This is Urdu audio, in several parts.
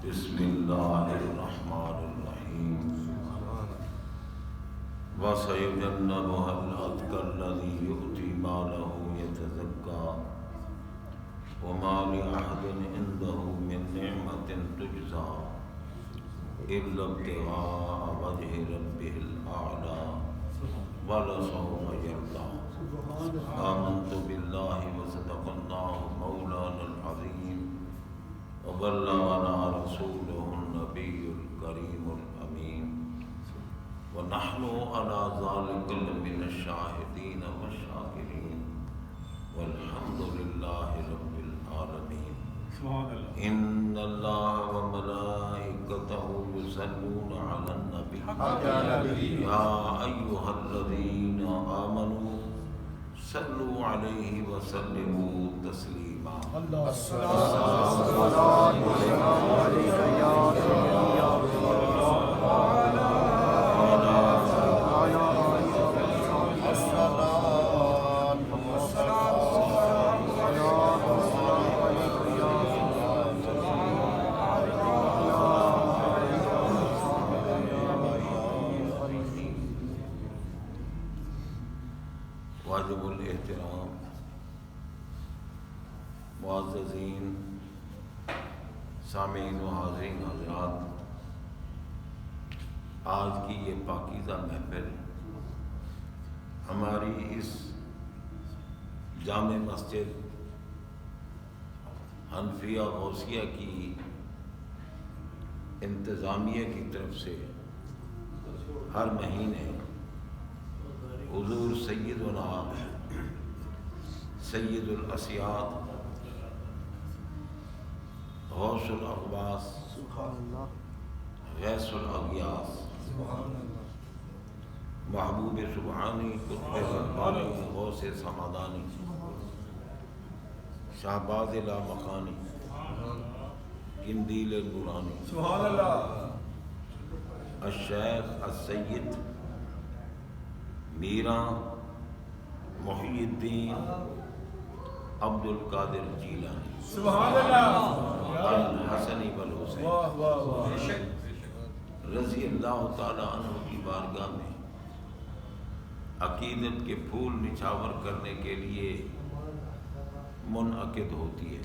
بسم اللہ الرحمن الرحیم وَسَيُجَنَّبُهَا الْأَتْقَى الَّذِي يُؤْتِي مَالَهُ يَتَزَكَّى وَمَا لِأَحَدٍ عِندَهُ مِن نِّعْمَةٍ تُجْزَى إِلَّا ابْتِغَاءَ وَجْهِ رَبِّهِ الْأَعْلَى وَلَسَوْفَ يَرْضَى آمنت بِاللَّهِ وَصَدَقَ اللَّهُ مَوْلَانَا الْعَظِيمُ وبلغنا رسوله النبي الكريم الأمين ونحن على ذلك من الشاهدين والشاكرين والحمد لله رب العالمين إن الله وملائكته يصلون على النبي يا أيها الذين آمنوا صلوا عليه وسلموا تسليما واجب الاحترام معززین سامعین و حاضرین حضرات، آج کی یہ پاکیزہ محفل ہماری اس جامع مسجد حنفیہ غوثیہ کی انتظامیہ کی طرف سے ہر مہینے حضور سیدنا سید الاسیاد غوث الاغواث غیث الاغیاث محبوب سبحانی قطب ربانی غوث سمادانی شہباز لامکانی قندیل نورانی الشیخ السید میراں محی الدین عبد القادر جیلانی الحسنی والحسین رضی اللہ تعالی عنہ کی بارگاہ میں عقیدت کے پھول نچھاور کرنے کے لیے منعقد ہوتی ہے۔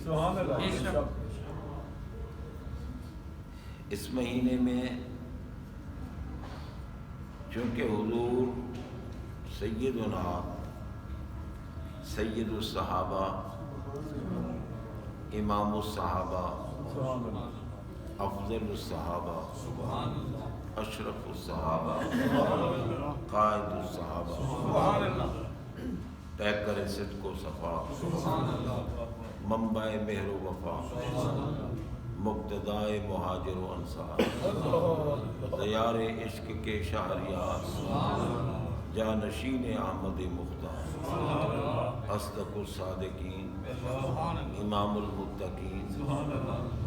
اس مہینے میں چونکہ حضور سیدنا سید الصحابہ امام الصحابہ افضل الصحابہ اشرف الصحابہ قائد الصحابہ پیکر صدق و صفا منبع مہر و وفا مقتدائے مہاجر و انصار دیار عشق کے شہریار جانشین احمد مختار اصدق الصادقین امام المتقین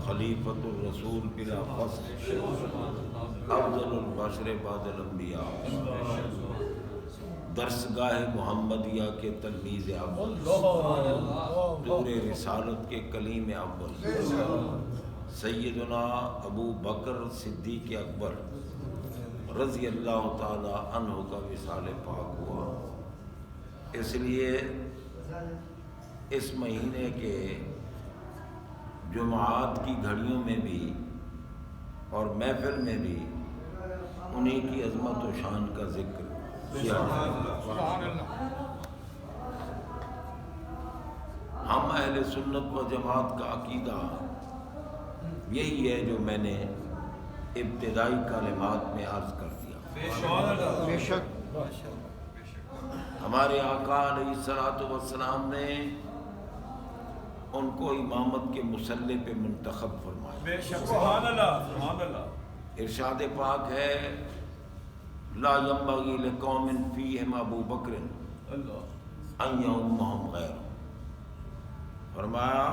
خلیفۃ الرسول بلا فصل افضل البشر بعد الانبیاء درسگاہ محمدیہ کے تلمیذ اول دور رسالت کے کلیم اول سیدنا ابو بکر صدیق اکبر رضی اللہ تعالی عنہ کا وصال پاک ہوا۔ اس لیے اس مہینے کے جمعات کی گھڑیوں میں بھی اور محفل میں بھی انہی کی عظمت و شان کا ذکر کیا۔ ہم اہل سنت و جماعت کا عقیدہ یہی ہے جو میں نے ابتدائی کلمات میں عرض کر دیا۔ بے شک ہمارے آقا علیہ الصلوۃ والسلام نے ان کو امامت کے مصلی پہ منتخب فرمایا۔ بے شک سبحان اللہ سبحان اللہ۔ ارشاد پاک ہے لا ينبغي لقوم فيهم ابو بکر ان يؤمهم غیرهم، فرمایا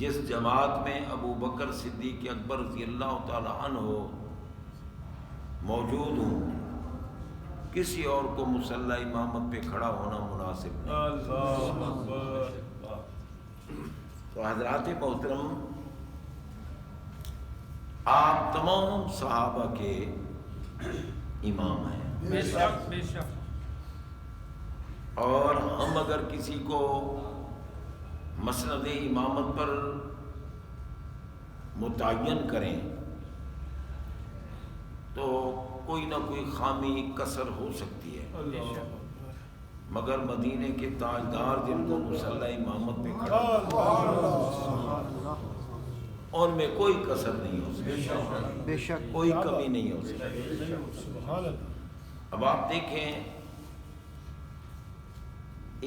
جس جماعت میں ابو بکر صدیق اکبر رضی اللہ تعالی عنہ موجود ہوں، کسی اور کو مصلی امامت پہ کھڑا ہونا مناسب نہیں۔ تو حضرات محترم، آپ تمام صحابہ کے امام ہیں، بے شک بے شک۔ اور ہم اگر کسی کو مسند امامت پر متعین کریں تو کوئی نہ کوئی خامی کسر ہو سکتی ہے، مگر مدینے کے تاجدار جن کو مصلی امامت پہ کھڑا ان میں کوئی کسر نہیں ہو سکتی، بے شک کوئی کمی نہیں ہو سکتی۔ اب آپ دیکھیں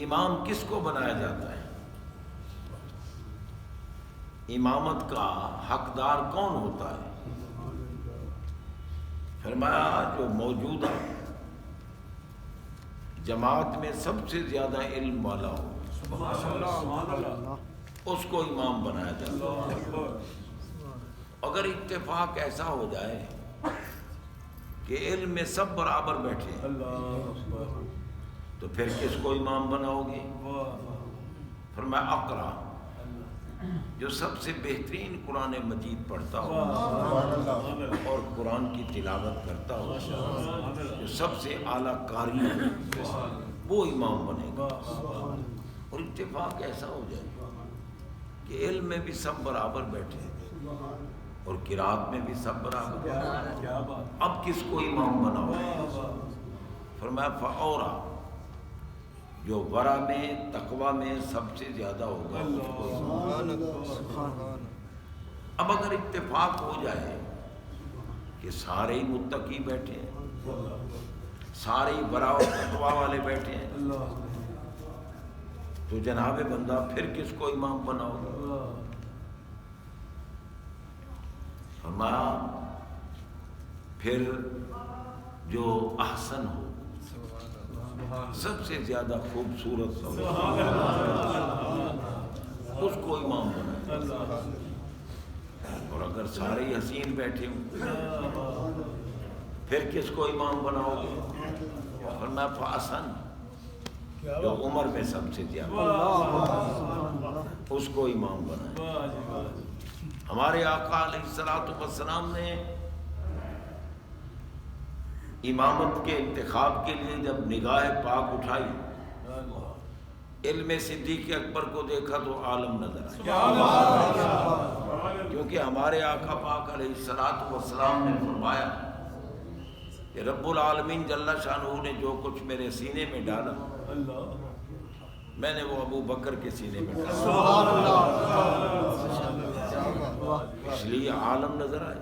امام کس کو بنایا جاتا ہے، امامت کا حقدار کون ہوتا ہے؟ فرمایا جو موجودہ جماعت میں سب سے زیادہ علم والا ہو اس کو امام بنایا جاتا ہے۔ اگر اتفاق ایسا ہو جائے کہ علم میں سب برابر بیٹھے تو پھر کس کو امام بناؤ گے؟ فرمایا اقرا، جو سب سے بہترین قرآن مجید پڑھتا ہو اور قرآن کی تلاوت کرتا ہو، جو سب سے اعلیٰ قاری ہو وہ امام بنے گا۔ اور اتفاق ایسا ہو جائے کہ علم میں بھی سب برابر بیٹھے اور قرات میں بھی سب برابر، اب کس کو امام بناؤ؟ فرمایا فاورا، جو ورع میں تقوی میں سب سے زیادہ ہوگا اس کو امام۔ اب اگر اتفاق ہو جائے کہ سارے ہی متقی بیٹھے ہیں، سارے ہی ورع و تقوی والے بیٹھے ہیں، تو جناب بندہ پھر کس کو امام بناؤ گے؟ فرمایا پھر جو احسن ہو، سب سے زیادہ خوبصورت ہو اس کو امام بناؤ۔ اور اگر سارے ہی حسین بیٹھے ہوں پھر کس کو امام بناؤ گے؟ فرمایا فاحسن، جو عمر میں سب سے زیادہ اس کو امام بنائے۔ ہمارے آقا علیہ الصلوۃ والسلام نے امامت کے انتخاب کے لیے جب نگاہ پاک اٹھائی، علم صدیق اکبر کو دیکھا تو عالم نظر آیا، کیونکہ ہمارے آقا پاک علیہ الصلوۃ والسلام نے فرمایا کہ رب العالمین جل شانہ نے جو کچھ میرے سینے میں ڈالا میں نے وہ ابو بکر کے سینے میں ڈالا، اس لیے عالم نظر آئے۔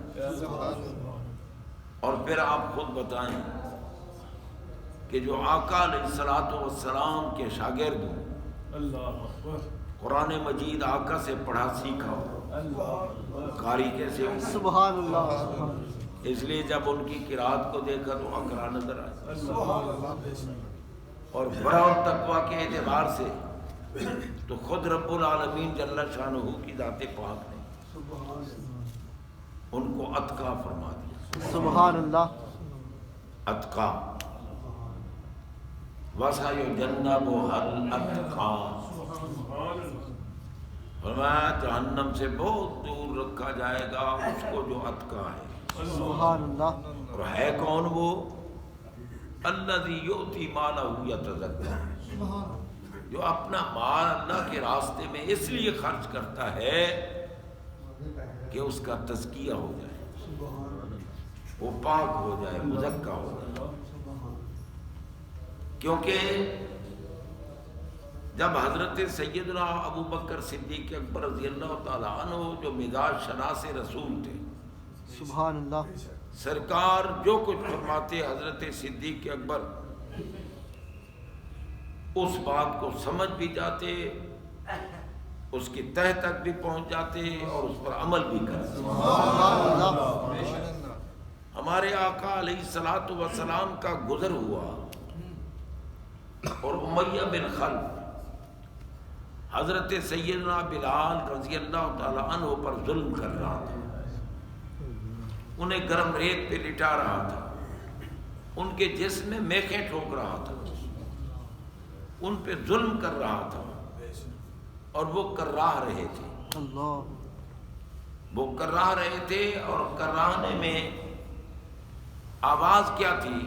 اور پھر آپ خود بتائیں کہ جو آقا علیہ الصلوۃ والسلام کے شاگرد ہوں، قرآن مجید آقا سے پڑھا سیکھا ہو، قاری کیسے ہوں؟ سبحان اللہ۔ اس لیے جب ان کی قرات کو دیکھا تو اقرا نظر آیا، اور ورع اور تقوی کے اعتبار سے تو خود رب العالمین جل شانہ کی ذات پاک نے ان کو اتقا فرما دیا۔ سبحان اللہ۔ اتقا وَسَيُجَنَّبُهَا الْأَتْقَى، فرمایا جہنم سے بہت دور رکھا جائے گا اس کو جو اتقا ہے۔ سبحان اللہ۔ اور ہے کون وہ؟ الذی یؤتی مالہ یتزکی، جو اپنا مال اللہ کے راستے میں اس لیے خرچ کرتا ہے کہ اس کا تزکیہ ہو جائے، وہ پاک ہو جائے، مزکا ہو جائے۔ کیونکہ جب حضرت سیدنا ابو بکر صدیق اکبر رضی اللہ تعالیٰ عنہ جو مزاج شناس رسول تھے، سبحان اللہ، سرکار جو کچھ فرماتے حضرت صدیق اکبر اس بات کو سمجھ بھی جاتے، اس کی تہ تک بھی پہنچ جاتے اور اس پر عمل بھی کرتے۔ سبحان اللہ۔ ہمارے آقا علیہ الصلوۃ والسلام کا گزر ہوا اور امیہ بن خلف حضرت سیدنا بلال رضی اللہ تعالی عنہ پر ظلم کر رہا تھا، انہیں گرم ریت پہ لٹا رہا تھا، ان کے جسم میں میخیں ٹھوک رہا تھا، ان پہ ظلم کر رہا تھا اور وہ کر رہے تھے۔ اللہ۔ وہ کرا رہے تھے اور کرانے میں آواز کیا تھی؟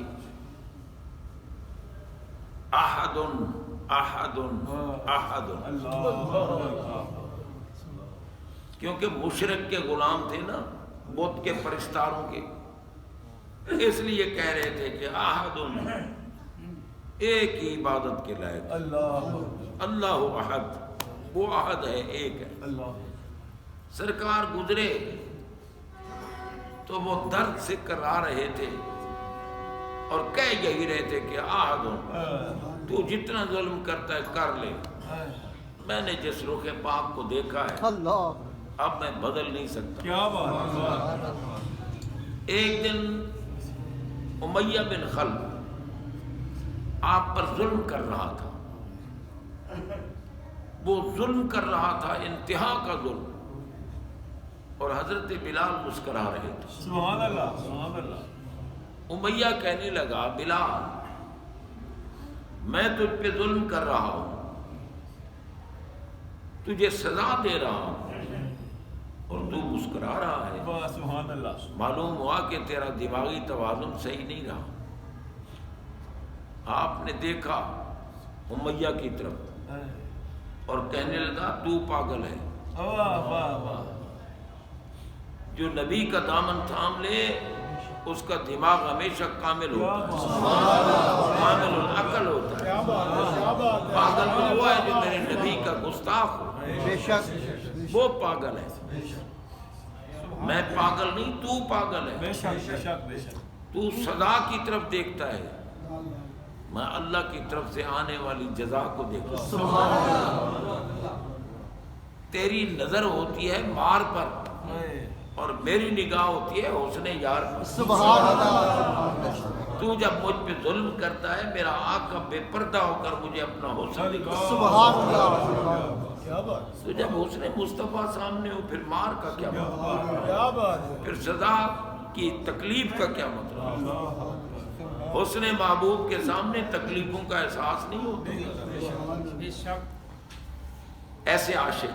احد احد احد، کیونکہ مشرک کے غلام تھے نا، بت کے پرستاروں کے، اس لیے کہہ رہے تھے کہ احد، ایک ہی عبادت کے لائق، اللہ احد، وہ احد ہے، ایک ہے۔ سرکار گزرے تو وہ درد سے کرا رہے تھے اور کہہ یہی رہے تھے کہ احد، تو جتنا ظلم کرتا ہے کر لے، میں نے جس رخ پاک کو دیکھا ہے اب میں بدل نہیں سکتا۔ کیا بات ہے۔ ایک دن امیہ بن خلف آپ پر ظلم کر رہا تھا، وہ ظلم کر رہا تھا، انتہا کا ظلم، اور حضرت بلال مسکرا رہے تھے۔ سبحان اللہ، سبحان اللہ۔ امیہ کہنے لگا بلال میں تجھ پہ ظلم کر رہا ہوں، تجھے سزا دے رہا ہوں اور تو مسکرا رہا ہے، سبحان اللہ۔ معلوم ہوا کہ تیرا دماغی توازن صحیح نہیں رہا۔ آپ نے دیکھا امیہ کی طرف اور کہنے لگا تو پاگل ہے، واہ واہ واہ۔ جو نبی کا دامن تھام لے اس کا دماغ ہمیشہ کامل ہوتا ہے، کامل العقل ہوتا ہے۔ پاگل تو وہ ہے جو میرے نبی کا گستاخ ہو، بے شک وہ پاگل ہے۔ میں پاگل نہیں، تو پاگل ہے۔ بے شک بے شک بے شک۔ تو سزا کی طرف دیکھتا ہے، میں اللہ کی طرف سے آنے والی جزا کو دیکھتا ہوں۔ تیری نظر ہوتی ہے مار پر اور میری نگاہ ہوتی ہے حسن یار پر۔ سبحان اللہ۔ تو جب مجھ پہ ظلم کرتا ہے میرا آقا بے پردہ ہو کر مجھے اپنا حسن دکھاتا ہے۔ سبحان اللہ۔ تو جب حسن مصطفیٰ سامنے ہو پھر مار کا کیا مطلب، پھر سزا کی تکلیف کا کیا مطلب؟ حسن محبوب کے سامنے تکلیفوں کا احساس نہیں ہوتا۔ ایسے عاشق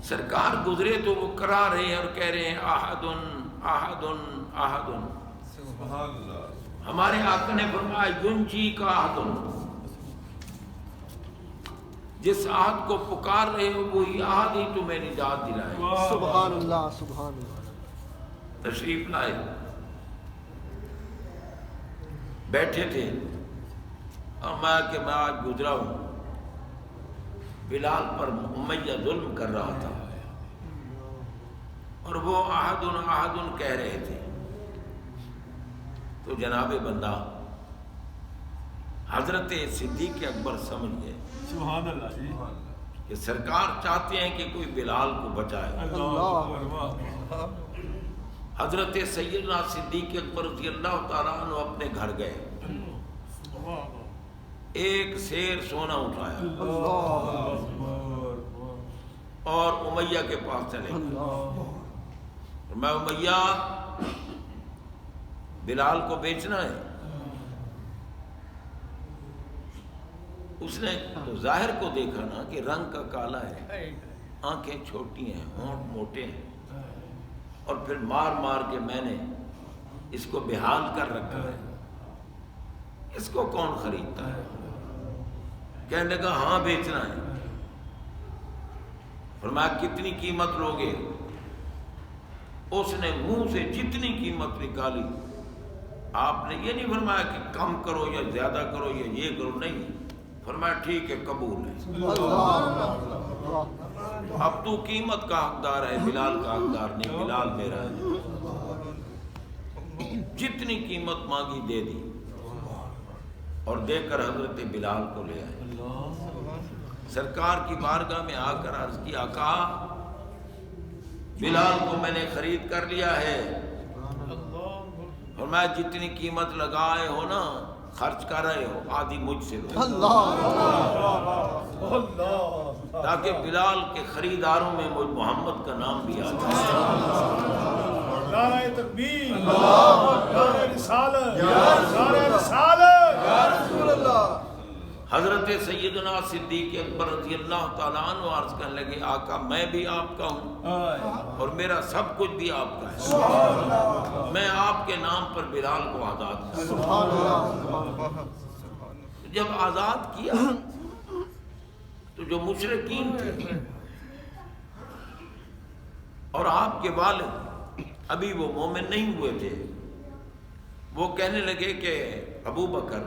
سرکار گزرے تو وہ کرا رہے ہیں اور کہہ رہے ہیں احد احد احد۔ ہمارے آقا نے فرمایا ینجی کا احد، جس احد کو پکار رہے ہو وہی احد ہی تمہیں نجات دلائے۔ سبحان اللہ، سبحان اللہ۔ تشریف لائے، بیٹھے تھے اور میں آج گزرا ہوں، بلال پر امیہ ظلم کر رہا تھا اور وہ احد احد کہہ رہے تھے۔ تو جناب بندہ حضرت صدیق اکبر سمجھ گئے سبحان اللہ جی، کہ سرکار چاہتے ہیں کہ کوئی بلال کو بچائے۔ اللہ۔ حضرت سیدنا صدیق اکبر رضی اللہ تعالیٰ عنہ اپنے گھر گئے، ایک سیر سونا اٹھایا اور امیہ کے پاس چلے گئے۔ میں امیہ بلال کو بیچنا ہے۔ اس نے تو ظاہر کو دیکھا نا کہ رنگ کا کالا ہے، آنکھیں چھوٹی ہیں، ہونٹ موٹے ہیں، اور پھر مار مار کے میں نے اس کو بحال کر رکھا ہے، اس کو کون خریدتا ہے؟ کہنے لگا ہاں بیچنا ہے۔ فرمایا کتنی قیمت لوگے؟ اس نے منہ سے جتنی قیمت نکالی، آپ نے یہ نہیں فرمایا کہ کم کرو یا زیادہ کرو یا یہ کرو، نہیں، فرمایا ٹھیک ہے قبول ہے۔ اب تو قیمت کا حقدار ہے، بلال کا حقدار نہیں، بلال میرا ہے۔ جتنی قیمت مانگی دے دی اور دے کر حضرت بلال کو لے آئے۔ سرکار کی بارگاہ میں آ کر عرض کی آقا بلال کو میں نے خرید کر لیا ہے، اور میں جتنی قیمت لگائے ہو نا خرچ کر رہے ہو آدھی مجھ سے لو، تاکہ بلال کے خریداروں میں مجھ محمد کا نام بھی آ جائے۔ نعرہ تکبیر، نعرہ رسالت، نعرہ رسالت، یا رسول اللہ۔ حضرت سیدنا صدیق اکبر رضی اللہ تعالیٰ عنہ عرض کرنے لگے آقا میں بھی آپ کا ہوں اور میرا سب کچھ بھی آپ کا ہے، میں آپ کے نام پر بلال کو آزاد کروں۔ سبحان اللہ۔ جب آزاد کیا تو جو مشرکین تھے اور آپ کے والد ابھی وہ مومن نہیں ہوئے تھے، وہ کہنے لگے کہ ابو بکر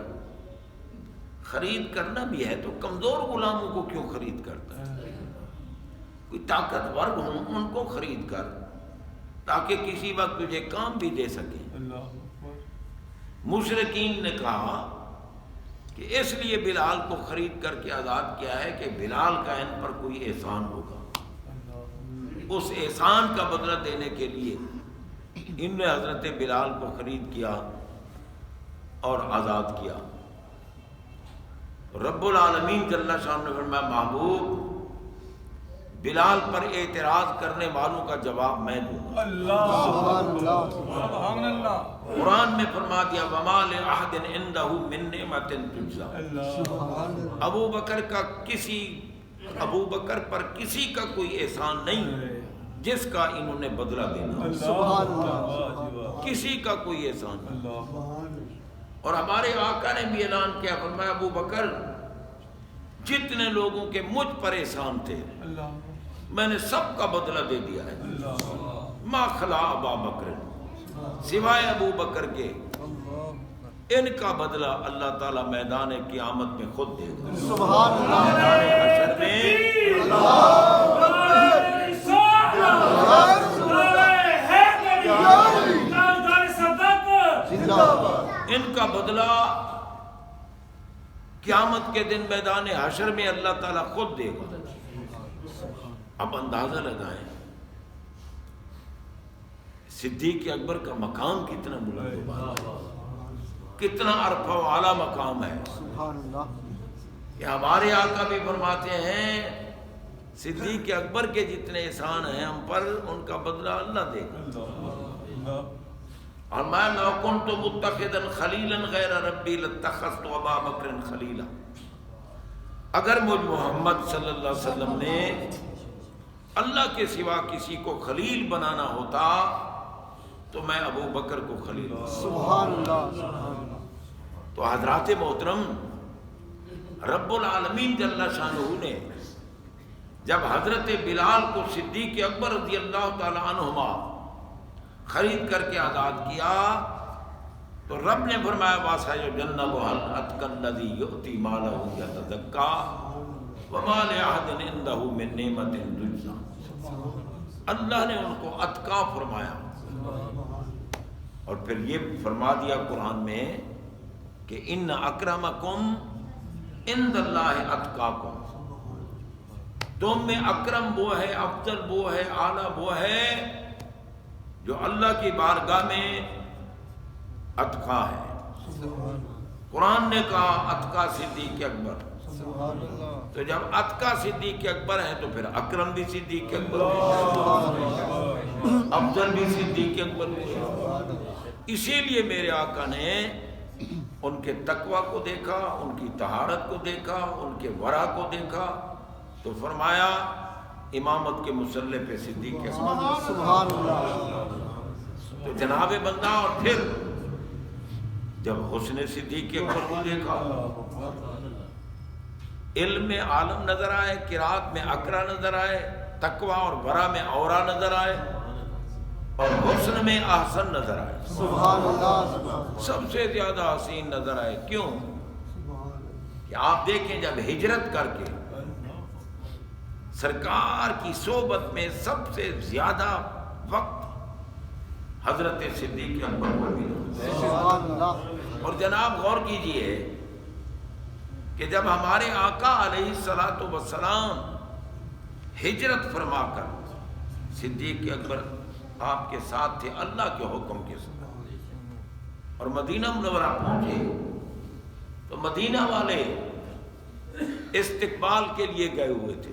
خرید کرنا بھی ہے تو کمزور غلاموں کو کیوں خرید کرتا ہے؟ کوئی طاقتور ہوں ان کو خرید کر تاکہ کسی وقت تجھے کام بھی دے سکیں۔ مشرکین نے کہا کہ اس لیے بلال کو خرید کر کے آزاد کیا ہے کہ بلال کا ان پر کوئی احسان ہوگا، اس احسان کا بدلہ دینے کے لیے ان نے حضرت بلال کو خرید کیا اور آزاد کیا۔ رب العالمین جل شانہ نے فرمایا محبوب بلال پر اعتراض کرنے والوں کا جواب میں دوں گا۔ سبحان اللہ۔ قرآن میں فرما دیا وَمَا لِأَحَدٍ عِندَهُ مِن نِعْمَةٍ تُجْزَىٰ، ابو بکر پر کسی کا کوئی احسان نہیں جس کا انہوں نے بدلہ دینا، کسی کا کوئی احسان نہیں۔ اور ہمارے آقا نے بھی اعلان کیا، فرمایا ابو بکر جتنے لوگوں کے مجھ پر احسان تھے میں نے سب کا بدلہ دے دیا ہے، ما خلا ابا بکر، سوائے ابو بکر کے ان کا بدلہ اللہ تعالیٰ میدان قیامت میں خود دے گا۔ سبحان اللہ۔ حشر میں ان کا بدلہ قیامت کے دن میدان حشر میں اللہ تعالیٰ خود دے گا۔ اب اندازہ لگائیں صدیق اکبر کا مقام کتنا بلند ہے، کتنا عرفہ و اعلیٰ مقام ہے۔ سبحان اللہ۔ کہ ہمارے آقا بھی فرماتے ہیں صدیق اکبر کے جتنے احسان ہیں ہم پر ان کا بدلہ اللہ دے گا۔ اور میں لو کنت متخذا خلیلا غیر ربی لاتخذت ابا بکر خلیلا، اگر مجھ محمد صلی اللہ علیہ وسلم نے اللہ کے سوا کسی کو خلیل بنانا ہوتا تو میں ابو بکر کو خلیل بناتا۔ سبحان اللہ۔ تو حضرات محترم رب العالمین جل شانہ نے جب حضرت بلال کو صدیق اکبر رضی اللہ تعالی عنہما خرید کر کے آزاد کیا تو رب نے فرمایا وَسَيُجَنَّبُهَا الْأَتْقَى الَّذِي يُؤْتِي مَالَهُ يَتَزَكَّىٰ وَمَا لِأَحَدٍ عِندَهُ مِن نِعْمَةٍ تُجْزَىٰ، اللہ نے ان کو اتقا فرمایا۔ اور پھر یہ فرما دیا قرآن میں کہ ان اکرمکم عند اللہ اتقاکم، تم میں اکرم وہ ہے، افضل وہ ہے، اعلیٰ وہ ہے جو اللہ کی بارگاہ میں اتقا ہے۔ قرآن نے کہا اتقا صدیق اکبر، تو جب اتقا صدیق اکبر ہے تو پھر اکرم بھی صدیق اکبر، افضل بھی صدیق اکبر۔ اسی لیے میرے آقا نے ان کے تقوی کو دیکھا، ان کی طہارت کو دیکھا، ان کے ورع کو دیکھا تو فرمایا امامت کے مصلی پہ صدیق اکبر۔ سبحان اللہ۔ تو جناب بندہ، اور پھر جب حسن صدیق اکبر کو دیکھا، علم میں عالم نظر آئے، قرات میں اقرا نظر آئے، تقوی اور ورع میں اورا نظر آئے، اور حسن میں احسن نظر آئے، سبحان اللہ۔ سب سے زیادہ حسین نظر آئے۔ کیوں کہ آپ دیکھیں جب ہجرت کر کے سرکار کی صحبت میں سب سے زیادہ وقت حضرت صدیق اکبر کو ملا۔ سبحان اللہ۔ اور جناب غور کیجئے کہ جب ہمارے آقا علیہ الصلوۃ والسلام ہجرت فرما کر صدیق اکبر آپ کے ساتھ تھے اللہ کے حکم کے ساتھ، اور مدینہ منورہ پہنچے تو مدینہ والے استقبال کے لیے گئے ہوئے تھے،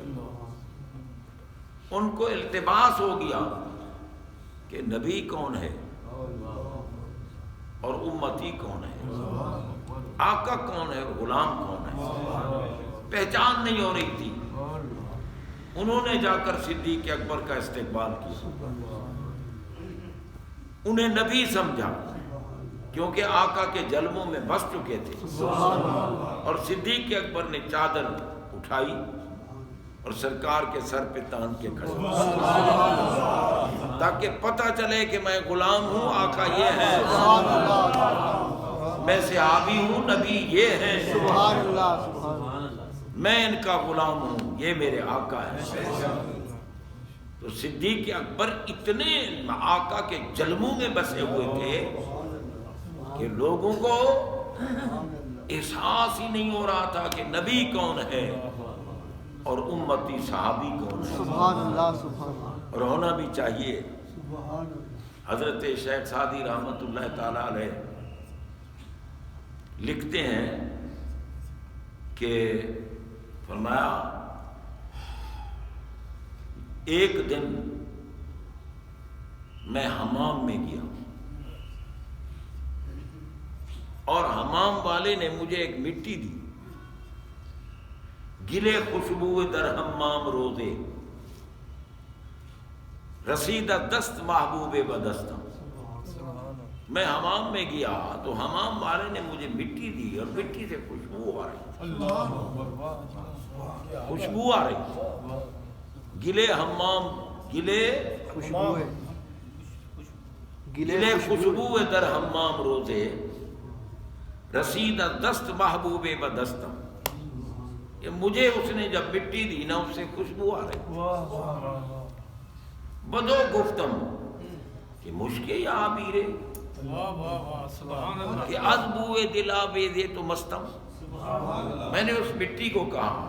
ان کو التباس ہو گیا کہ نبی کون ہے اور امتی کون ہے۔ آقا کون ہے اور غلام کون ہے، پہچان نہیں ہو رہی تھی۔ انہوں نے جا کر صدیق اکبر کا استقبال کیا، انہیں نبی سمجھا کیونکہ آقا کے جلووں میں بس چکے تھے، اور صدیق اکبر نے چادر اٹھائی اور سرکار کے سر پہ تان کے کھڑے تاکہ پتہ چلے کہ میں غلام ہوں، آقا یہ ہے، میں صحابی ہوں، نبی یہ ہے، سبحان اللہ سبحان اللہ، میں ان کا غلام ہوں، یہ میرے آقا ہے۔ تو صدیق اکبر اتنے آقا کے جلموں میں بسے ہوئے تھے کہ لوگوں کو احساس ہی نہیں ہو رہا تھا کہ نبی کون ہے اور امتی صحابی کون ہے۔ سبحان اللہ سبحان اللہ، اور ہونا بھی چاہیے۔ حضرت شیخ سعدی رحمت اللہ تعالی علیہ لکھتے ہیں کہ فرمایا ایک دن میں حمام میں گیا اور حمام والے نے مجھے ایک مٹی دی، گلے خوشبو در حمام روزے رسیدہ دست محبوب بدستم۔ میں حمام میں گیا تو حمام والے نے مجھے مٹی دی اور مٹی سے خوشبو آ رہی، خوشبو آ رہی، گلے حمام، گلے خوشبو ہے، گلے خوشبو در حمام روزے رسیدہ دست محبوب بدستم۔ کہ مجھے اس نے جب مٹی دی نا اس سے خوشبو آ رہی، بدو گفتم کہ مشکے یا عبیرے کہ ازبوئے دلا بیدے تو مستم۔ میں نے اس مٹی کو کہا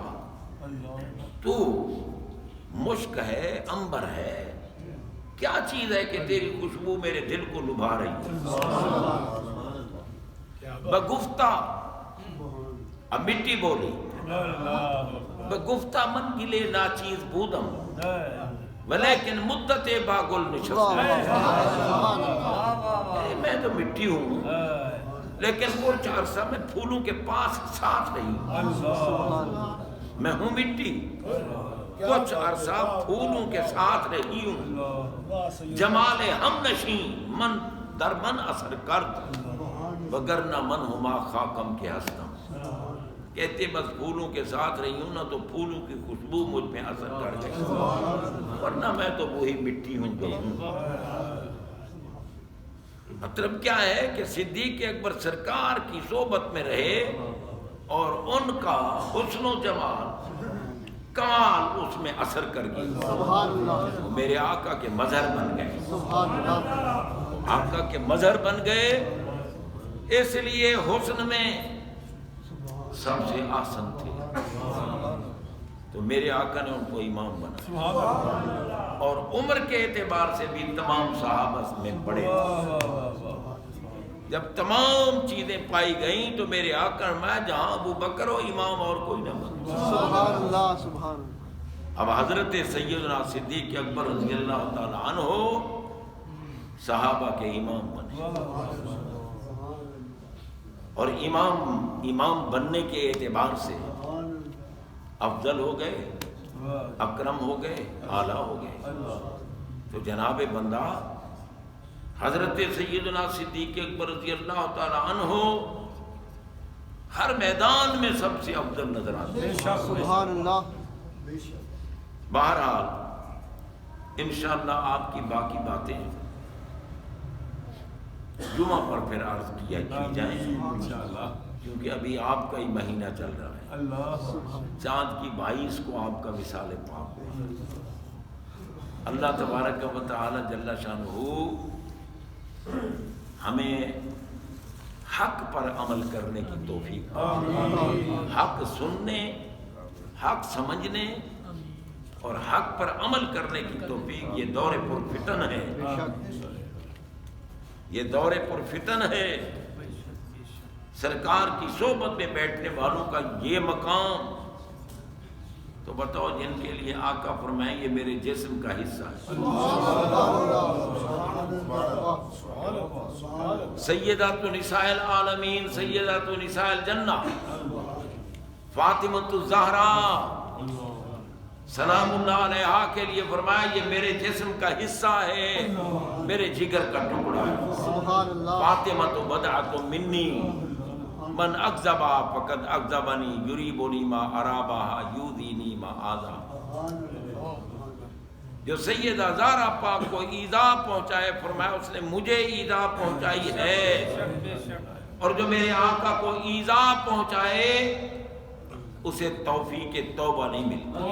تو مشک ہے، عنبر ہے، کیا چیز ہے کہ تیری خوشبو میرے دل کو لبھا رہی ہے؟ بگفتہ، اب مٹی بولی، بگفتہ من گلے ناچیز بودم ولیکن مدت باگل نشست۔ میں تو مٹی ہوں لیکن کچھ عرصہ میں پھولوں کے پاس ساتھ رہی ہوں، میں ہوں مٹی، کچھ عرصہ پھولوں کے ساتھ رہی ہوں، جمال ہم نشین من در من اثر کرد وگرنہ من ہما خاکم کے ہستم۔ کہتے بس پھولوں کے ساتھ رہی ہوں نا تو پھولوں کی خوشبو مجھ میں اثر کر گئی، ورنہ میں تو وہی مٹی ہوں جو ہوں۔ مطلب کیا ہے کہ صدیق اکبر سرکار کی صحبت میں رہے اور ان کا حسن و جمال کمال اس میں اثر کر گئی، سبحان اللہ، وہ میرے آقا کے مظہر بن گئے، سبحان اللہ، آقا کے مظہر بن گئے۔ اس لیے حسن میں سب سے آسن تھے، تو میرے آقا نے ان کو امام بنا، اور عمر کے اعتبار سے بھی تمام صحابہ میں بڑے تھے۔ جب تمام چیزیں پائی گئیں تو میرے آقا میں جہاں ابو بکر ہو امام اور کوئی نہ بنا۔ سبحان اللہ سبحان اللہ، اب حضرت سیدنا صدیق اکبر رضی اللہ تعالی عنہ صحابہ کے امام بنے، اور امام بننے کے اعتبار سے افضل ہو گئے، اکرم ہو گئے، اعلیٰ ہو گئے۔ تو جناب بندہ حضرت سیدنا صدیق اکبر رضی اللہ تعالی عنہ ہر میدان میں سب سے افضل نظر آتے ہیں۔ سبحان اللہ، بہرحال انشاءاللہ آپ کی باقی باتیں جمعہ پر پھر عرض کی جائیں، کیونکہ ابھی آپ کا ہی مہینہ چل رہا ہے، چاند کی 22 کو آپ کا وصال پاک ہوا۔ اللہ تبارک و تعالی جل شانہ ہمیں حق پر عمل کرنے کی توفیق، حق سننے، حق سمجھنے اور حق پر عمل کرنے کی توفیق۔ یہ دور پر فتن ہے، یہ دور پر فتن ہے۔ سرکار کی صحبت میں بیٹھنے والوں کا یہ مقام، تو بتاؤ جن کے لیے آقا فرمائیں یہ میرے جسم کا حصہ ہے، سیدۃ نساء العالمین سیدۃ نساء الجنہ فاطمۃ الزہرا سلام اللہ علیہا کے لیے فرمایا یہ میرے جسم کا حصہ ہے، میرے جگر کا ٹکڑا ہے۔ سبحان اللہ فاطمۃ بضعۃ منی من اکذبا فقد اکذبنی یریبنی ما ارابہا یؤذینی ما آذا۔ جو سیدہ زہرا پاک کو ایذا پہنچائے فرمایا اس نے مجھے ایذا پہنچائی ہے، اور جو میرے آقا کو ایذا پہنچائے اسے توفیق توبہ نہیں ملتی،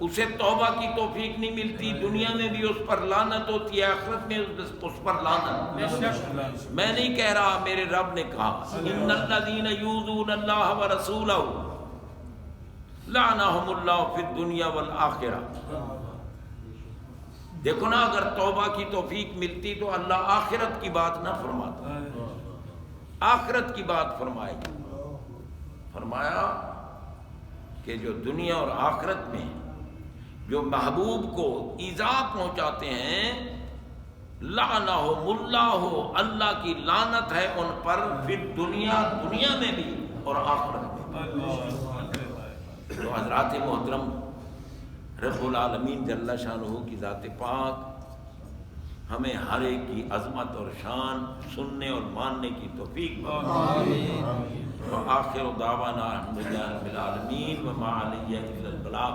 اسے توبہ کی توفیق نہیں ملتی۔ دنیا میں بھی اس پر لعنت ہوتی ہے، آخرت میں اس پر لعنت۔ میں نہیں کہہ رہا، میرے رب نے کہا ان الذین یؤذون اللہ ورسولہ لعنہم اللہ فی الدنیا والآخرہ۔ دیکھو نا، اگر توبہ کی توفیق ملتی تو اللہ آخرت کی بات نہ فرماتا، آخرت کی بات فرمائے گی۔ فرمایا کہ جو دنیا اور آخرت میں جو محبوب کو ایذا پہنچاتے ہیں لعنہم اللہ، اللہ کی لعنت ہے ان پر، پھر دنیا میں بھی اور آخرت میں۔ تو حضرات محترم، رب العالمین جل شانہ کی ذات پاک ہمیں ہر ایک کی عظمت اور شان سننے اور ماننے کی توفیق بخشے۔ وآخر دعوانا الحمدللہ رب العالمین وما علیہ الا البلاغ۔